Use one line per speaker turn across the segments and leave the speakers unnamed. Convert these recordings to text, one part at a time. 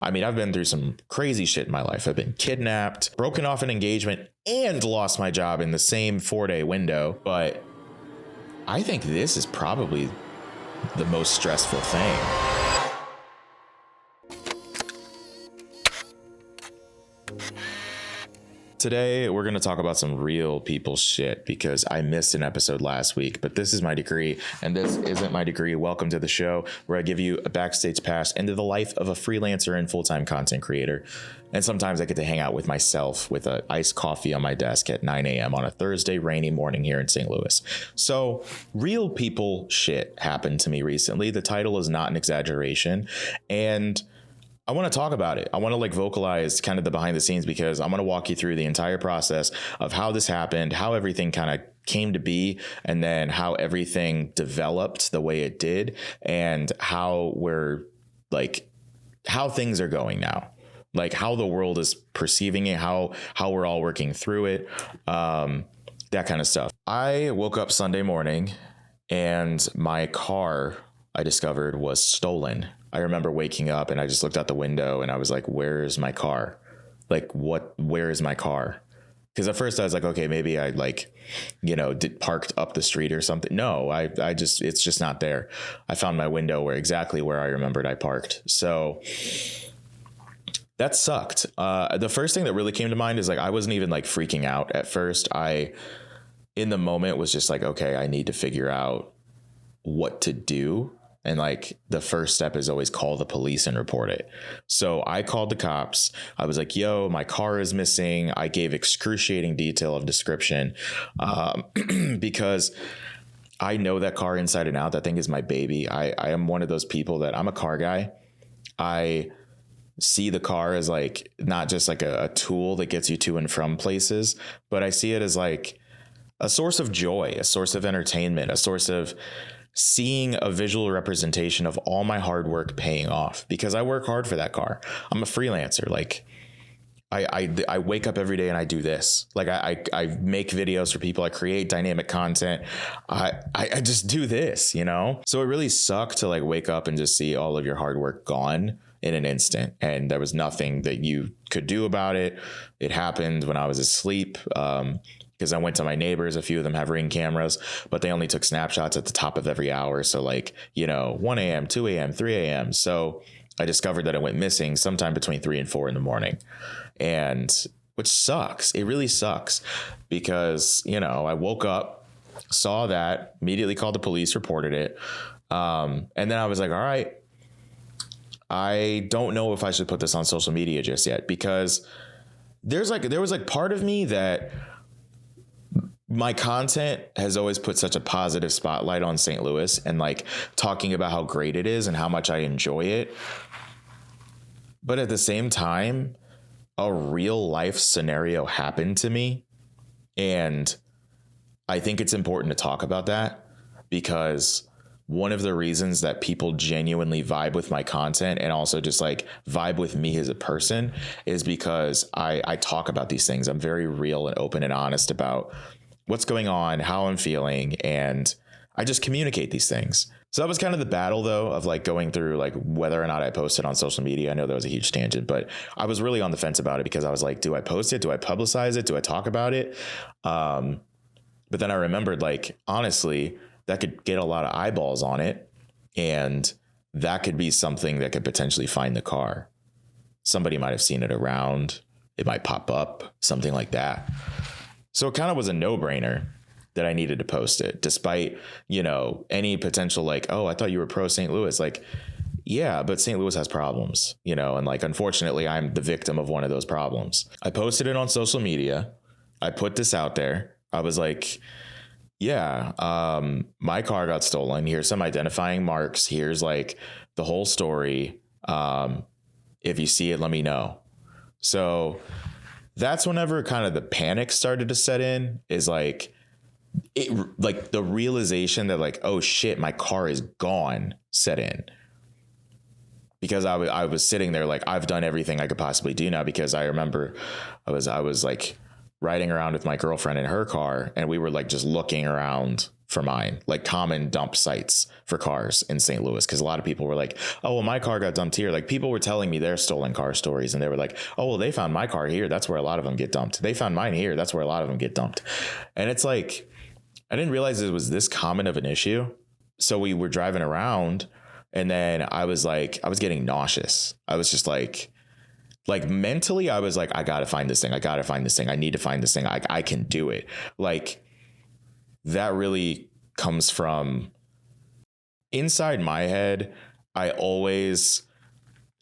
I mean, I've been through some crazy shit in my life. I've been kidnapped, broken off an engagement, and lost my job in the same 4-day window. But I think this is probably the most stressful thing. Today, we're going to talk about some real people shit because I missed an episode last week, but this is my degree and this isn't my degree. Welcome to the show where I give you a backstage pass into the life of a freelancer and full-time content creator. And sometimes I get to hang out with myself with an iced coffee on my desk at 9 a.m. on a Thursday rainy morning here in St. Louis. So real people shit happened to me recently. The title is not an exaggeration. And I want to talk about it. I want to vocalize kind of the behind the scenes because I'm going to walk you through the entire process of how this happened, how everything kind of came to be, and then how everything developed the way it did, and how how things are going now, how the world is perceiving it, how we're all working through it, that kind of stuff. I woke up Sunday morning and my car, I discovered, was stolen. I remember waking up and I just looked out the window and I was like, where is my car? Where is my car? Because at first I was like, okay, maybe I parked up the street or something. No, it's just not there. I found my window exactly where I remembered I parked. So that sucked. The first thing that really came to mind is I wasn't even freaking out at first. I, in the moment, was just okay, I need to figure out what to do. And the first step is always call the police and report it. So I called the cops. I was like, yo, my car is missing. I gave excruciating detail of description because I know that car inside and out. That thing is my baby. I am one of those people that I'm a car guy. I see the car as not just a tool that gets you to and from places, but I see it as a source of joy, a source of entertainment, a source of seeing a visual representation of all my hard work paying off because I work hard for that car. I'm a freelancer. I wake up every day and I do this. I make videos for people. I create dynamic content. I just do this, So it really sucked to wake up and just see all of your hard work gone in an instant. And there was nothing that you could do about it. It happened when I was asleep. Because I went to my neighbors, a few of them have Ring cameras, but they only took snapshots at the top of every hour. So 1 a.m., 2 a.m., 3 a.m. So I discovered that it went missing sometime between 3 and 4 in the morning. And which sucks. It really sucks because, I woke up, saw that, immediately called the police, reported it. And then I was like, all right, I don't know if I should put this on social media just yet because there was part of me that my content has always put such a positive spotlight on St. Louis and talking about how great it is and how much I enjoy it. But at the same time, a real life scenario happened to me. And I think it's important to talk about that because one of the reasons that people genuinely vibe with my content and also just vibe with me as a person is because I talk about these things. I'm very real and open and honest about what's going on, how I'm feeling, and I just communicate these things. So that was kind of the battle, though, of going through whether or not I posted on social media. I know that was a huge tangent, but I was really on the fence about it because I was like, do I post it? Do I publicize it? Do I talk about it? But then I remembered, honestly, that could get a lot of eyeballs on it, and that could be something that could potentially find the car. Somebody might have seen it around. It might pop up, something like that. So it kind of was a no-brainer that I needed to post it, despite, any potential oh, I thought you were pro St. Louis. Yeah, but St. Louis has problems, and unfortunately, I'm the victim of one of those problems. I posted it on social media. I put this out there. I was like, yeah, my car got stolen. Here's some identifying marks. Here's the whole story. If you see it, let me know. So that's whenever kind of the panic started to set in is the realization that oh shit, my car is gone set in. Because I was sitting there I've done everything I could possibly do now because I remember I was riding around with my girlfriend in her car and we were just looking around for mine, like common dump sites for cars in St. Louis. Cause a lot of people were like, oh, well, my car got dumped here. Like people were telling me their stolen car stories and they were like, oh, well, they found my car here. That's where a lot of them get dumped. They found mine here. That's where a lot of them get dumped. And it's like, I didn't realize it was this common of an issue. So we were driving around and then I was getting nauseous. I was just like mentally, I was like, I got to find this thing. I got to find this thing. I need to find this thing. I can do it. Like that really comes from inside my head. I always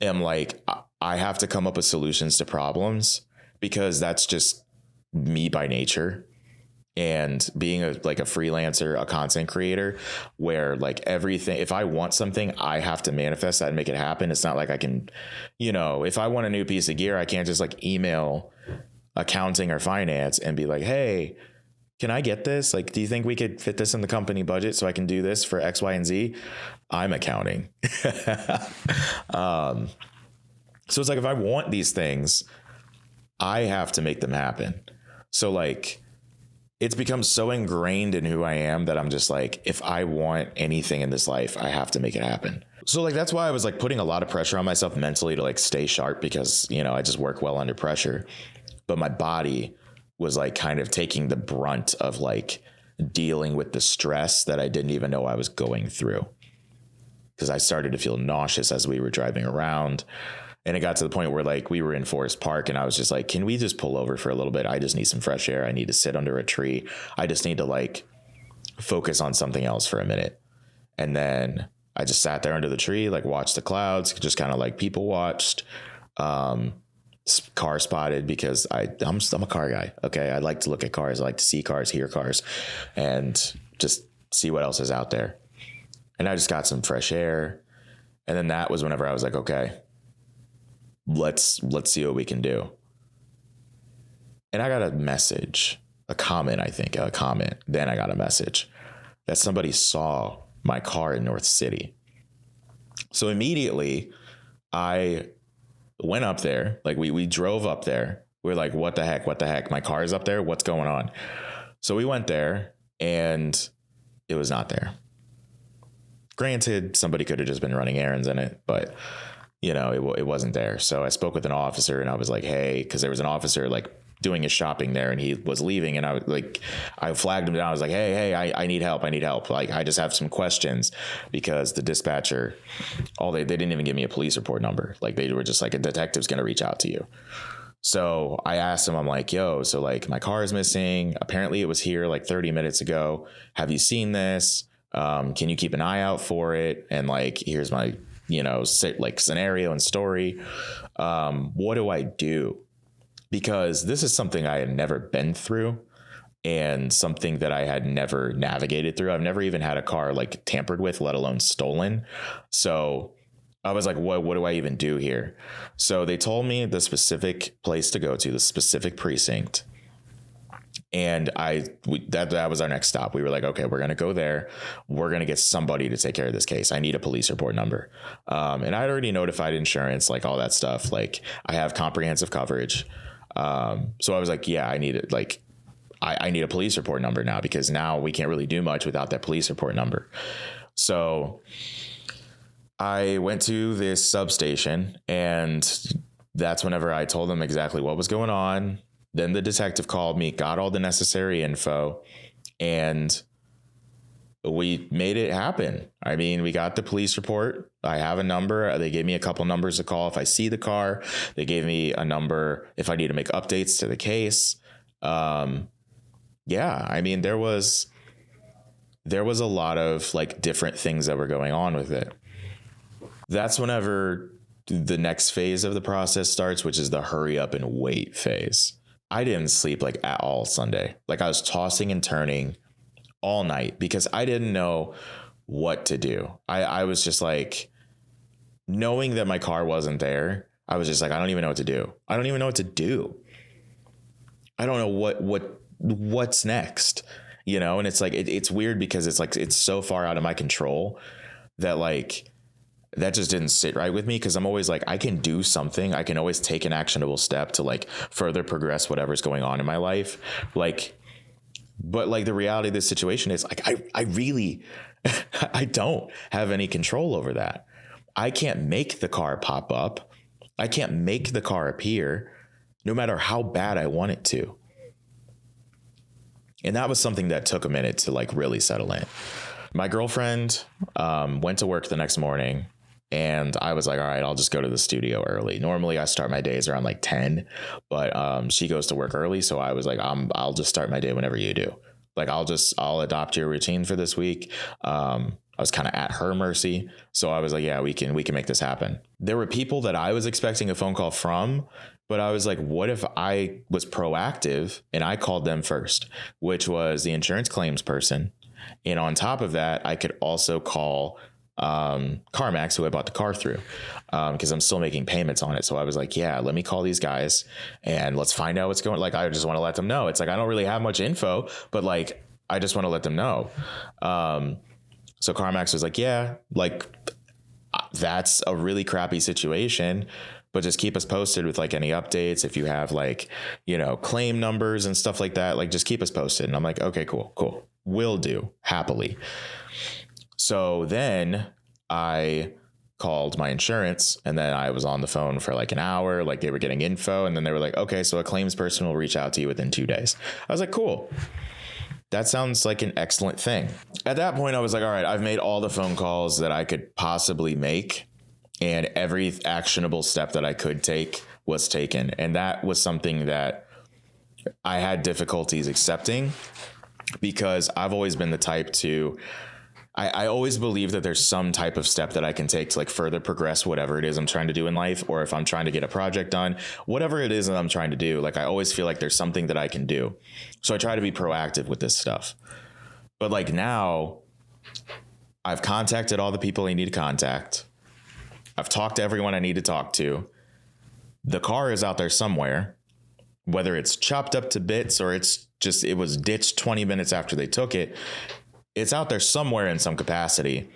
am like, I have to come up with solutions to problems because that's just me by nature. And being a freelancer, a content creator, where like everything, if I want something, I have to manifest that and make it happen. It's not like I can, if I want a new piece of gear, I can't just like email accounting or finance and be like, hey, can I get this? Like, do you think we could fit this in the company budget so I can do this for X, Y, and Z? I'm accounting. So it's like, if I want these things, I have to make them happen. So like, it's become so ingrained in who I am that I'm just like, if I want anything in this life, I have to make it happen. So like, that's why I was like putting a lot of pressure on myself mentally to like stay sharp because, I just work well under pressure. But my body was like kind of taking the brunt of like dealing with the stress that I didn't even know I was going through. Because I started to feel nauseous as we were driving around. And it got to the point where like we were in Forest Park and I was just like, can we just pull over for a little bit? I just need some fresh air. I need to sit under a tree. I just need to like focus on something else for a minute. And then I just sat there under the tree, like watched the clouds, just kind of like people watched, car spotted because I'm a car guy. Okay. I like to look at cars. I like to see cars, hear cars, and just see what else is out there. And I just got some fresh air. And then that was whenever I was like, okay, let's see what we can do. And I got a message, a comment. Then I got a message that somebody saw my car in North City. So immediately I went up there. Like we drove up there. We're like, what the heck? My car is up there. What's going on? So we went there and it was not there. Granted, somebody could have just been running errands in it, but it wasn't there. So I spoke with an officer and I was like, hey, because there was an officer like doing his shopping there and he was leaving. And I flagged him down. I was like, hey, I need help. Like, I just have some questions because the dispatcher, they didn't even give me a police report number. Like they were just like, a detective's going to reach out to you. So I asked him, I'm like, yo, so like my car is missing. Apparently it was here like 30 minutes ago. Have you seen this? Can you keep an eye out for it? And like, here's my, like scenario and story. What do I do? Because this is something I had never been through and something that I had never navigated through. I've never even had a car like tampered with, let alone stolen. So I was like, what do I even do here? So they told me the specific place to go to, the specific precinct. And that was our next stop. We were like, okay, we're going to go there. We're going to get somebody to take care of this case. I need a police report number. And I'd already notified insurance, like all that stuff. Like I have comprehensive coverage. So I was like, yeah, I need it. Like I need a police report number now because now we can't really do much without that police report number. So I went to this substation and that's whenever I told them exactly what was going on. Then the detective called me, got all the necessary info, and we made it happen. I mean, we got the police report. I have a number. They gave me a couple numbers to call if I see the car. They gave me a number if I need to make updates to the case. Yeah, I mean, there was a lot of like different things that were going on with it. That's whenever the next phase of the process starts, which is the hurry up and wait phase. I didn't sleep like at all Sunday. Like I was tossing and turning all night because I didn't know what to do. I was just like, knowing that my car wasn't there, I was just like, I don't even know what to do. I don't even know what to do. I don't know what's next, and it's like, it's weird because it's like, it's so far out of my control that like, that just didn't sit right with me because I'm always like, I can do something. I can always take an actionable step to like further progress whatever's going on in my life. Like But like the reality of this situation is like, I really, I don't have any control over that. I can't make the car pop up. I can't make the car appear no matter how bad I want it to. And that was something that took a minute to like really settle in. My girlfriend went to work the next morning, and I was like, all right, I'll just go to the studio early. Normally I start my days around like 10, but she goes to work early. So I was like, I'll just start my day whenever you do. Like, I'll adopt your routine for this week. I was kind of at her mercy. So I was like, yeah, we can make this happen. There were people that I was expecting a phone call from, but I was like, what if I was proactive and I called them first, which was the insurance claims person. And on top of that, I could also call CarMax, who I bought the car through, because I'm still making payments on it. So I was like, yeah, let me call these guys and let's find out what's going. Like, I just want to let them know. It's like, I don't really have much info, but like, I just want to let them know. So CarMax was like, yeah, like that's a really crappy situation, but just keep us posted with like any updates. If you have like, claim numbers and stuff like that, like just keep us posted. And I'm like, okay, cool. Will do, happily. So then I called my insurance, and then I was on the phone for like an hour, like they were getting info. And then they were like, okay, so a claims person will reach out to you within 2 days. I was like, cool. That sounds like an excellent thing. At that point, I was like, all right, I've made all the phone calls that I could possibly make, and every actionable step that I could take was taken. And that was something that I had difficulties accepting, because I've always been the type to, I always believe that there's some type of step that I can take to like further progress whatever it is I'm trying to do in life, or if I'm trying to get a project done, whatever it is that I'm trying to do. Like, I always feel like there's something that I can do. So I try to be proactive with this stuff. But like now, I've contacted all the people I need to contact. I've talked to everyone I need to talk to. The car is out there somewhere, whether it's chopped up to bits or it was ditched 20 minutes after they took it. It's out there somewhere in some capacity,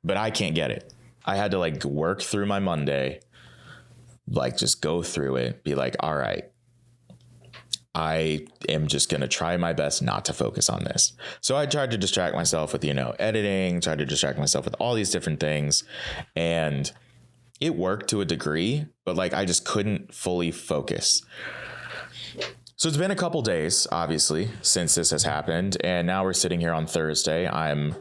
but I can't get it. I had to like work through my Monday, like just go through it, be like, all right, I am just going to try my best not to focus on this. So I tried to distract myself with, editing, tried to distract myself with all these different things. And it worked to a degree, but like, I just couldn't fully focus. So it's been a couple days, obviously, since this has happened. And now we're sitting here on Thursday. I'm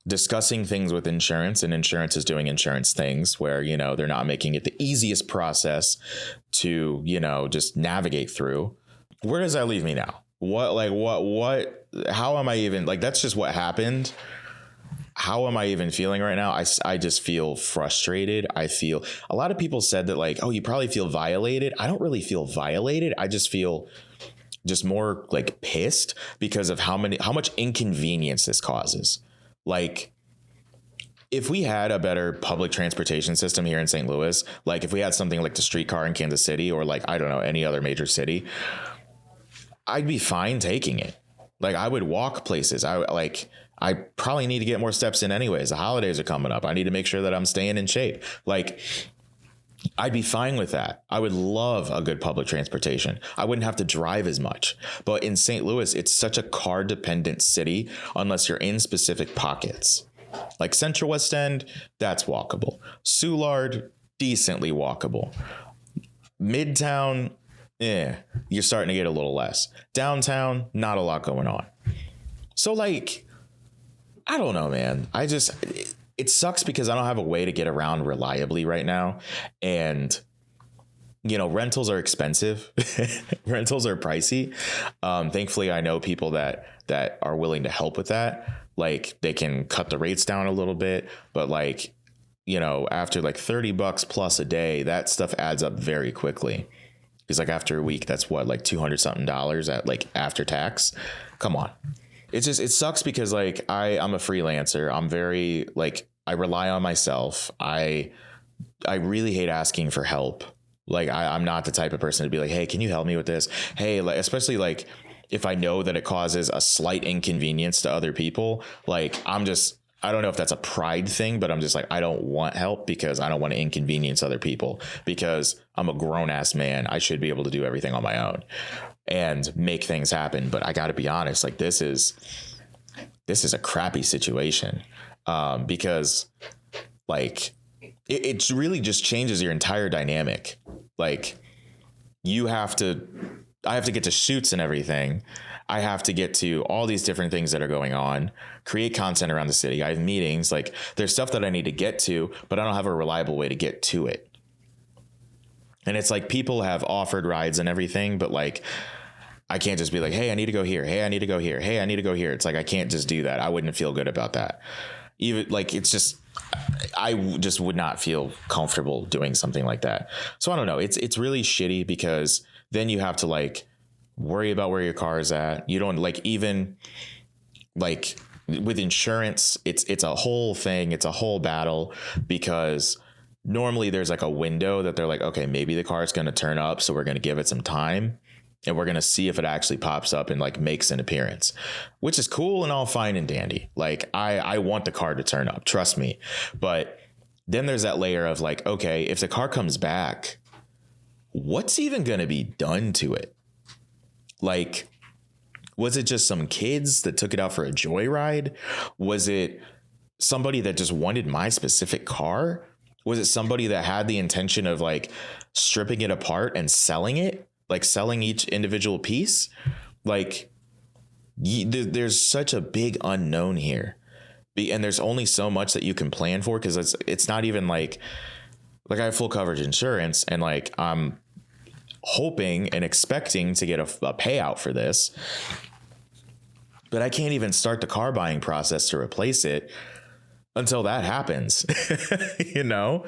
discussing things with insurance, and insurance is doing insurance things where, they're not making it the easiest process to, just navigate through. Where does that leave me now? How am I even, like, that's just what happened. How am I even feeling right now? I just feel frustrated. I feel, a lot of people said that like, oh, you probably feel violated. I don't really feel violated. I just feel just more like pissed because of how much inconvenience this causes. Like, if we had a better public transportation system here in St. Louis, like if we had something like the streetcar in Kansas City, or like, I don't know, any other major city, I'd be fine taking it. Like, I would walk places. I probably need to get more steps in anyways. The holidays are coming up. I need to make sure that I'm staying in shape. Like, I'd be fine with that. I would love a good public transportation. I wouldn't have to drive as much. But in St. Louis, it's such a car dependent city unless you're in specific pockets. Like Central West End, that's walkable. Soulard, decently walkable. Midtown, you're starting to get a little less. Downtown, not a lot going on. So like, I don't know, man. It sucks because I don't have a way to get around reliably right now. And, rentals are expensive. Rentals are pricey. Thankfully, I know people that are willing to help with that. Like, they can cut the rates down a little bit, but like, after like $30 plus a day, that stuff adds up very quickly. Because like after a week, that's what, like $200 something at like after tax. Come on. It sucks because like I'm a freelancer. I'm very like, I rely on myself. I really hate asking for help. Like I'm not the type of person to be like, hey, can you help me with this? Hey, like, especially like if I know that it causes a slight inconvenience to other people, like I don't know if that's a pride thing, but I'm just like, I don't want help because I don't want to inconvenience other people, because I'm a grown ass man. I should be able to do everything on my own and make things happen. But I got to be honest, like this is a crappy situation, because like it really just changes your entire dynamic. Like I have to get to shoots and everything. I have to get to all these different things that are going on, create content around the city. I have meetings, like there's stuff that I need to get to, but I don't have a reliable way to get to it. And it's like people have offered rides and everything, but like I can't just be like, hey, I need to go here. Hey, I need to go here. Hey, I need to go here. It's like I can't just do that. I wouldn't feel good about that. Even like it's just I just would not feel comfortable doing something like that. So I don't know. It's really shitty because then you have to like worry about where your car is at. You don't like, even like with insurance, it's a whole thing. It's a whole battle, because normally there's like a window that they're like, okay, maybe the car is going to turn up, so we're going to give it some time and we're going to see if it actually pops up and like makes an appearance, which is cool and all fine and dandy. Like I want the car to turn up, trust me. But then there's that layer of like, okay, if the car comes back, what's even going to be done to it? Like, was it just some kids that took it out for a joyride? Was it somebody that just wanted my specific car? Was it somebody that had the intention of like stripping it apart and selling it, like selling each individual piece? Like, there's such a big unknown here. And there's only so much that you can plan for, because it's not even like I have full coverage insurance, and like I'm hoping and expecting to get a payout for this, but I can't even start the car buying process to replace it until that happens. You know,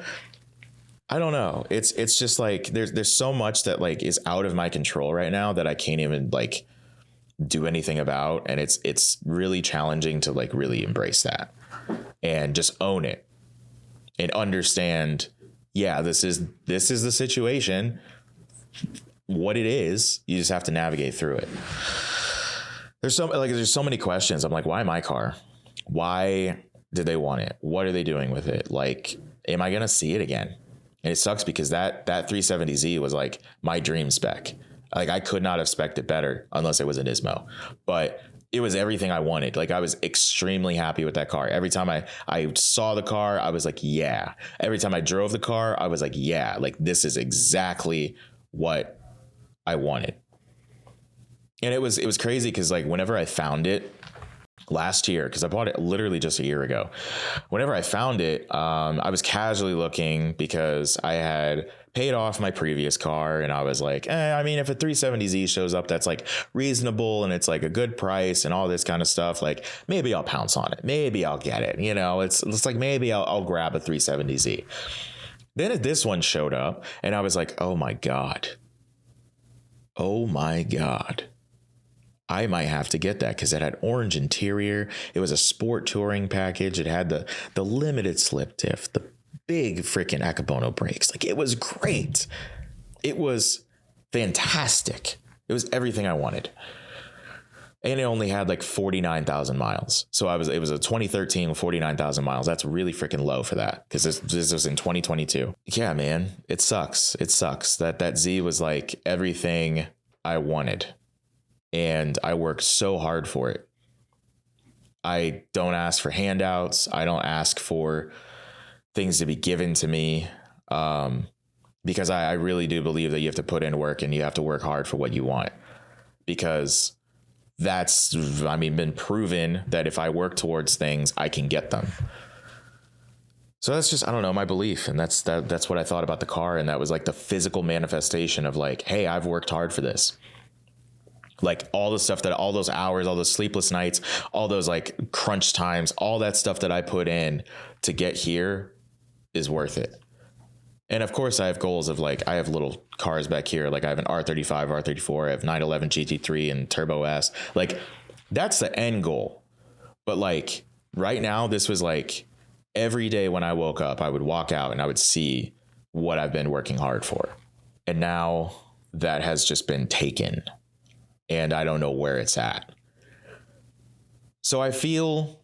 I don't know. It's just like there's so much that like is out of my control right now that I can't even like do anything about, and it's really challenging to like really embrace that and just own it and understand, yeah, this is the situation. What it is, you just have to navigate through it. There's so many questions. I'm like, why my car? Why did they want it? What are they doing with it? Like, am I gonna see it again? And it sucks because that 370Z was like my dream spec. Like I could not have spec'd it better unless it was an Nismo, but it was everything I wanted. Like I was extremely happy with that car. Every time I saw the car, I was like, yeah. Every time I drove the car, I was like, yeah, like this is exactly what I wanted. And it was crazy because like whenever I found it last year, because I bought it literally just a year ago, whenever I found it, I was casually looking because I had paid off my previous car, and I was like, I mean, if a 370Z shows up that's like reasonable and it's like a good price and all this kind of stuff, like maybe I'll pounce on it. Maybe I'll get it. You know, it's like maybe I'll grab a 370Z. Then this one showed up and I was like, oh my God. I might have to get that because it had orange interior. It was a sport touring package. It had the limited slip diff, the big freaking Akabono brakes. Like it was great. It was fantastic. It was everything I wanted. And it only had like 49,000 miles. So it was a 2013 with 49,000 miles. That's really freaking low for that, because this was in 2022. Yeah, man, it sucks. It sucks that Z was like everything I wanted. And I worked so hard for it. I don't ask for handouts. I don't ask for things to be given to me, because I really do believe that you have to put in work and you have to work hard for what you want, because that's, been proven that if I work towards things, I can get them. So that's just, I don't know, my belief. And that's what I thought about the car. And that was like the physical manifestation of like, hey, I've worked hard for this. Like all the stuff all those hours, all those sleepless nights, all those like crunch times, all that stuff that I put in to get here is worth it. And of course I have goals of like, I have little cars back here. Like I have an R35, R34, I have 911 GT3 and Turbo S. Like that's the end goal. But like right now, this was like every day when I woke up, I would walk out and I would see what I've been working hard for. And now that has just been taken. And I don't know where it's at. So I feel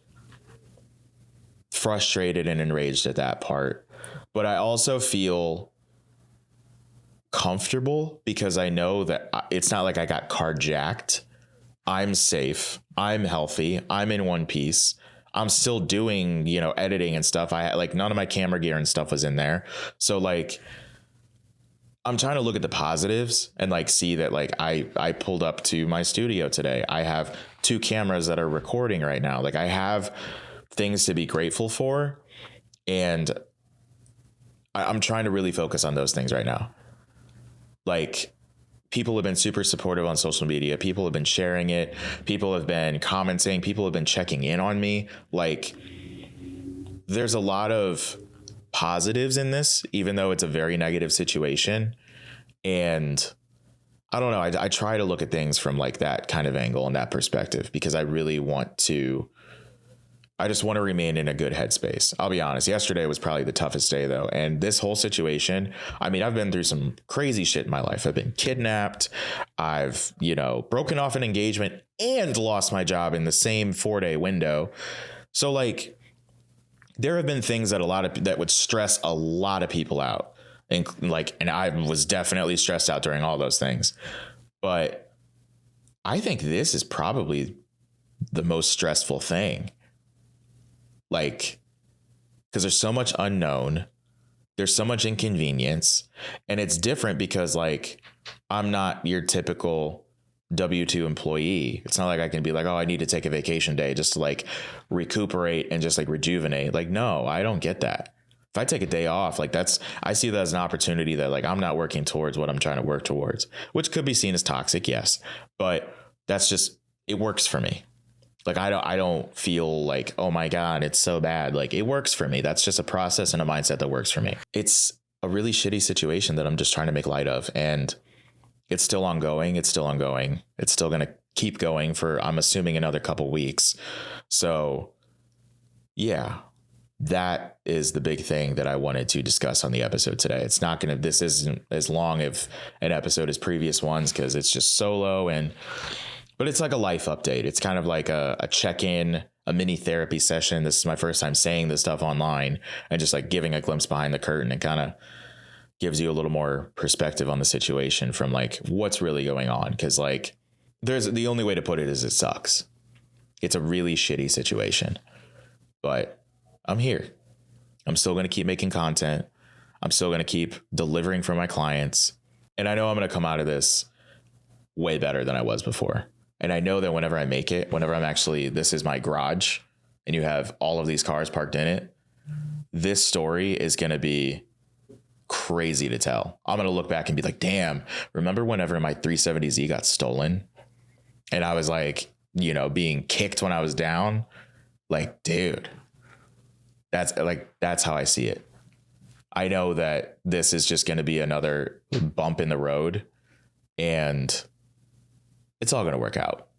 frustrated and enraged at that part. But I also feel comfortable because I know that it's not like I got carjacked. I'm safe. I'm healthy. I'm in one piece. I'm still doing, editing and stuff. I like none of my camera gear and stuff was in there. So like, I'm trying to look at the positives and like see that like I pulled up to my studio today. I have 2 cameras that are recording right now. Like I have things to be grateful for. And I'm trying to really focus on those things right now. Like people have been super supportive on social media. People have been sharing it. People have been commenting. People have been checking in on me. Like there's a lot of positives in this, even though it's a very negative situation. And I don't know. I try to look at things from like that kind of angle and that perspective because I really I just want to remain in a good headspace. I'll be honest. Yesterday was probably the toughest day though. And this whole situation, I mean, I've been through some crazy shit in my life. I've been kidnapped. I've, broken off an engagement and lost my job in the same 4-day window. So like there have been things that would stress a lot of people out. And I was definitely stressed out during all those things. But I think this is probably the most stressful thing. Like, because there's so much unknown, there's so much inconvenience, and it's different because like, I'm not your typical W-2 employee. It's not like I can be like, oh, I need to take a vacation day just to like recuperate and just like rejuvenate. Like, no, I don't get that. If I take a day off, like I see that as an opportunity that like, I'm not working towards what I'm trying to work towards, which could be seen as toxic. Yes. But that's just, it works for me. Like, I don't feel like, oh my God, it's so bad. Like it works for me. That's just a process and a mindset that works for me. It's a really shitty situation that I'm just trying to make light of. And it's still ongoing. It's still ongoing. It's still going to keep going for, I'm assuming, another couple weeks. So yeah, that is the big thing that I wanted to discuss on the episode today. This isn't as long of an episode as previous ones because it's just solo but it's like a life update. It's kind of like a check-in, a mini therapy session. This is my first time saying this stuff online and just like giving a glimpse behind the curtain. It kind of gives you a little more perspective on the situation from like what's really going on. Cause like the only way to put it is it sucks. It's a really shitty situation, but I'm here. I'm still going to keep making content. I'm still going to keep delivering for my clients. And I know I'm going to come out of this way better than I was before. And I know that whenever I make it, this is my garage and you have all of these cars parked in it, this story is going to be crazy to tell. I'm going to look back and be like, damn, remember whenever my 370Z got stolen and I was like, being kicked when I was down? Like, dude, that's how I see it. I know that this is just going to be another bump in the road and it's all going to work out.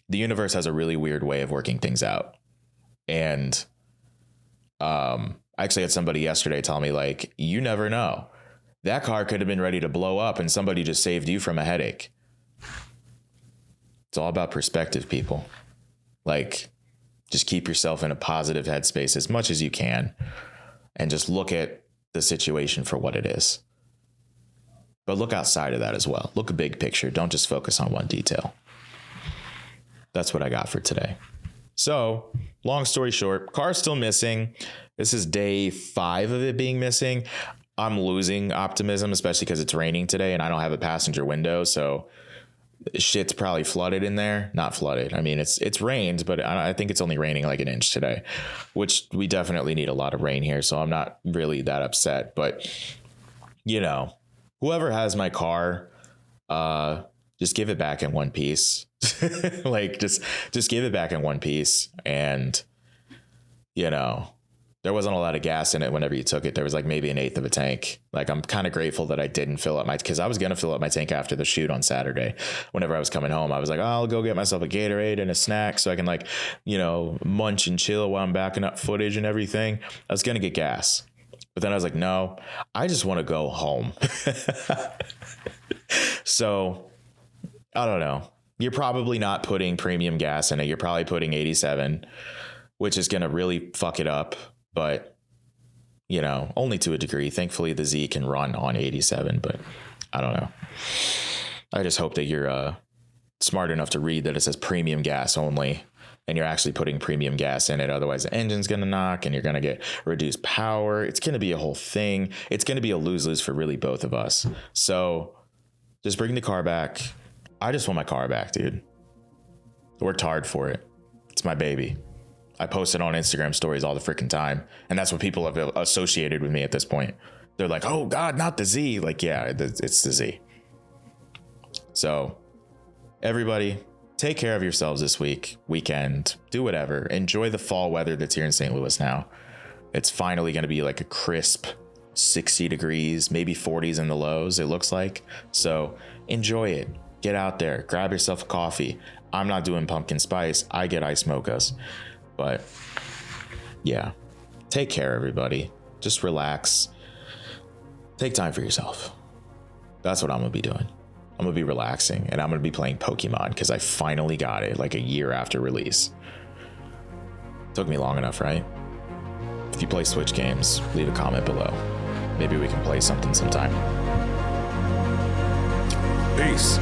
The universe has a really weird way of working things out. And I actually had somebody yesterday tell me like, you never know. That car could have been ready to blow up and somebody just saved you from a headache. It's all about perspective, people. Like, just keep yourself in a positive headspace as much as you can and just look at the situation for what it is. But look outside of that as well. Look a big picture. Don't just focus on one detail. That's what I got for today. So, long story short, car's still missing. This is day 5 of it being missing. I'm losing optimism, especially because it's raining today and I don't have a passenger window. So shit's probably flooded in there. Not flooded. I mean, it's rained, but I think it's only raining like an inch today, which we definitely need a lot of rain here. So I'm not really that upset. But, whoever has my car, just give it back in one piece. Like just give it back in one piece. And, there wasn't a lot of gas in it whenever you took it. There was like maybe 1/8 of a tank. Like I'm kind of grateful that I didn't fill up because I was going to fill up my tank after the shoot on Saturday. Whenever I was coming home, I was like, oh, I'll go get myself a Gatorade and a snack so I can munch and chill while I'm backing up footage and everything. I was going to get gas. But then I was like, no, I just want to go home. So I don't know. You're probably not putting premium gas in it. You're probably putting 87. which is going to really fuck it up. But, you know, only to a degree. Thankfully, the Z can run on 87, but I don't know. I just hope that you're smart enough to read that it says premium gas only, and you're actually putting premium gas in it. Otherwise, the engine's going to knock and you're going to get reduced power. It's going to be a whole thing. It's going to be a lose-lose for really both of us. So just bring the car back. I just want my car back, dude. I worked hard for it. It's my baby. I post it on Instagram stories all the freaking time. And that's what people have associated with me at this point. They're like, oh God, not the Z. Like, yeah, it's the Z. So everybody, take care of yourselves this weekend, do whatever. Enjoy the fall weather that's here in St. Louis now. It's finally going to be like a crisp 60 degrees, maybe 40s in the lows, it looks like. So enjoy it. Get out there, grab yourself a coffee. I'm not doing pumpkin spice. I get ice mochas. But yeah, take care, everybody. Just relax. Take time for yourself. That's what I'm going to be doing. I'm going to be relaxing, and I'm going to be playing Pokemon because I finally got it like a year after release. Took me long enough, right? If you play Switch games, leave a comment below. Maybe we can play something sometime. Peace.